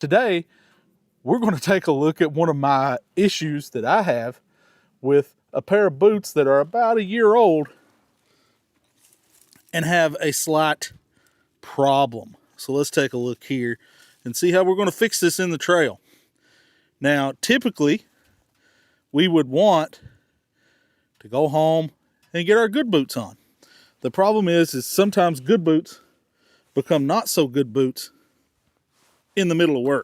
Today, we're going to take a look at one of my issues that I have with a pair of boots that are about a year old and have a slight problem. So let's take a look here and see how we're going to fix this in the trail. Now, typically, we would want to go home and get our good boots on. The problem is sometimes good boots become not so good boots in the middle of work.